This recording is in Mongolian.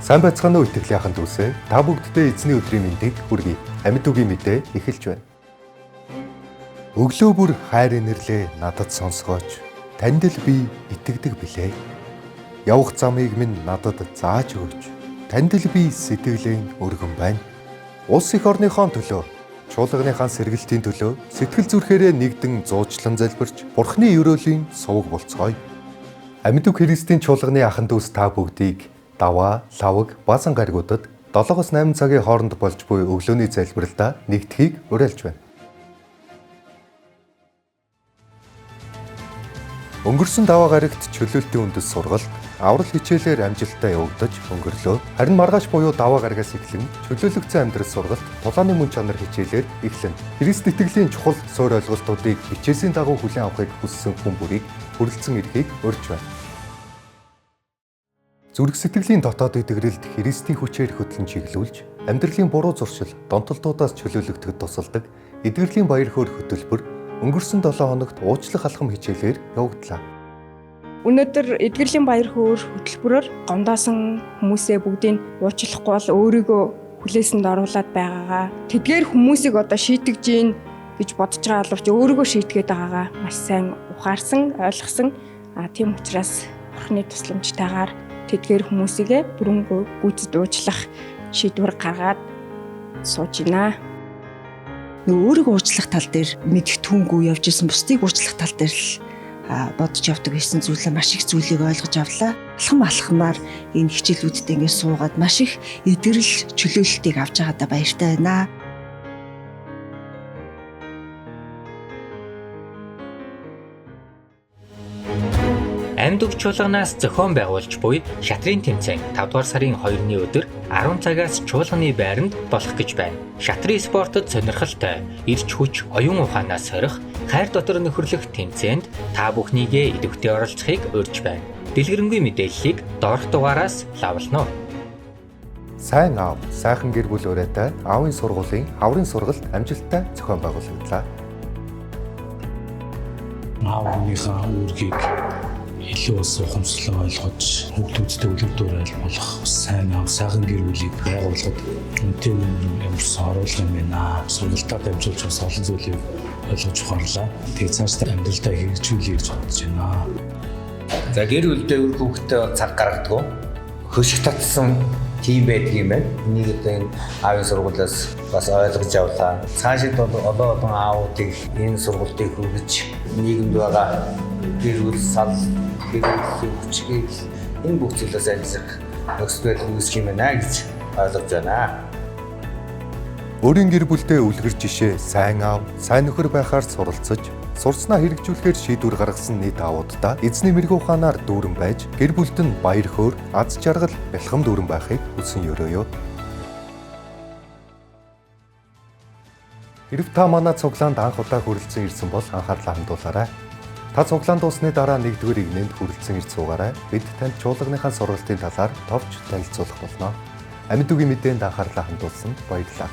Сайн байцгаана уу итгэлийн ахын дүүсээ. Та бүгддээ эзний өдрийн мэндийг хүргэе. Амьд үгийн мэдээ эхэлж байна. Өглөө бүр хайр инэрлээ надад сонсгооч. Танд л би итгэдэг билээ. Явах замыг минь надад зааж өгөөч. Танд л би сэтгэлэн өргөн байна. Улс их орныхон төлөө, чуулганыхаа сэргэлтийн төлөө сэтгэл зүрхээрээ нэгдэн зуучлан залбирч Бурхны өрөөлийн сувг болцгоё. Амьд үг Христийн чуулганы ахын дүүс та бүгдийг даваа, лавг, баасан гаригуудад 7-8 цагийн хооронд болж буй өглөөний залбиралдаа нэгдэхийг уриалж байна. Өнгөрсөн даваа гарагт чөлөөлтийн үндэс сургалт аврал хичээлээр амжилттай явагдаж өнгөрлөө. Харин маргааш буюу даваа гарагаас эхлэн чөлөөлөгцөн амьдрал сургалт тулааны мөн чанар хичээлээр эхлэнэ. Христ итгэлийн чухал суурь ойлголтуудыг хичээсийн дагуу хүлээн авахыг хүссэн хүн бүрийг хүрэлцэн ирэхийг урьж байна. Зүрх сэтгэлийн дотоод эдгэрэлд Христийн хүчээр хөтлөн чиглүүлж, амьдралын буруу зуршил, донтолтуудаас чөлөөлөгдөхөд тусалдаг эдгэрлийн баяр хөөр хөтөлбөр өнгөрсөн 7 хоногт уучлах алхам хичээлээр явагдлаа. Өнөөдөр эдгэрлийн баяр хөөр хөтөлбөрөөр гомдоосон хүмүүсээ бүгдийг уучлахгүй бол өөрийгөө хүлээсэнд оруулаад байгаагаа, тэдгээр хүмүүсийг одоо шийтгэж гин гэж бодож байгаа боловч өөрийгөө шийтгээд байгаагаа маш сайн ухаарсан, ойлгосон. Тийм учраас Бурхны тусламжтайгаар тэдгээр хүмүүсийгээ бүрэн гүйцэд уучлах шийдвэр гаргаад сууж байна. Өөрийгөө уучлах тал дээр мэдгэтгүнгүй явж исэн бусдыг уучлах тал дээр л бодож явдаг байсан зүйлээ маш их зүйлийг ойлгож авлаа. Алхамаар энэ хичээлүүдтэй ингээд суугаад маш их эдгэрэл чөлөөлөлтийг авч байгаадаа баяртай байна. Амьд үг чуулганаас зохион байгуулж буй шатрын тэмцээн 5 дугаар сарын 2-ны өдөр 10 цагаас чуулганы байранд болох гэж байна. Шатрын спортод сонирхолтой, ирч хүч, оюун ухаанаас сорих, хайр дотор нөхөрлөх тэмцээнд та бүхнийгээ идэвхтэй оролцохыг урьж байна. Дэлгэрэнгүй мэдээллийг доорх дугаараас лавлана. Сайн аав, сайхан гэр бүл урайтай аавын сургуулийн хаврын сургалт амжилттай зохион байгуулагдлаа. Аавынхаа үүргийг илүү ухамсарлан ойлгож хүүхдүүдтэй үлгэр болох сайн аав, сайхан гэр бүлийг байгуулахад үнэтэй юмсан оруулах юм байна. Сургалтад дамжуулж бас олон зүйлийг ойлгож ухаарлаа. Тэгээ цаашдаа амьдралдаа хэрэгжүүлэх гэж бодож байна. За гэр бүлдээ үр хүүхдтэй цаг гаргадаг. Хөшиг татсан тийм байдаг юм байна. Энийг одоо энэ аавын сургуулиас бас ойлгож авлаа. Цаашид одоо аавуудыг энэ сургалтыг хүргэж нийгэмд байгаа гэр бүл сал гэрлийн хүчгийг энэ бүх зүйлээс айлзах нөхцөл байдал үүсэх юм байна гэж ойлгож байна. Өөрийн гэр бүлдээ үлгэр жишээ сайн аав, сайн нөхөр байхаар суралцаж, сурцнаа хэрэгжүүлэхээр шийдвэр гаргасан нийт аавуудаа эзний мэрэгүү ухаанаар дүүрэн байж, гэр бүлд нь баяр хөөр, аз жаргал, бэлхэм дүүрэн байхыг хүсэн өрөөё. Хэрв та манай цуглаанд анх удаа хүрэлцэн ирсэн бол анхаарлаа хандуулаарай. Та цуглаан дуусны дараа 1-р игнэнд хүрэлцэн ирж суугаарай. Бид танд чуулганыхаа сургалтын талаар товч танилцуулах болно. Амьд үгийн мэдээнд анхаарлаа хандуулсанд баярлалаа.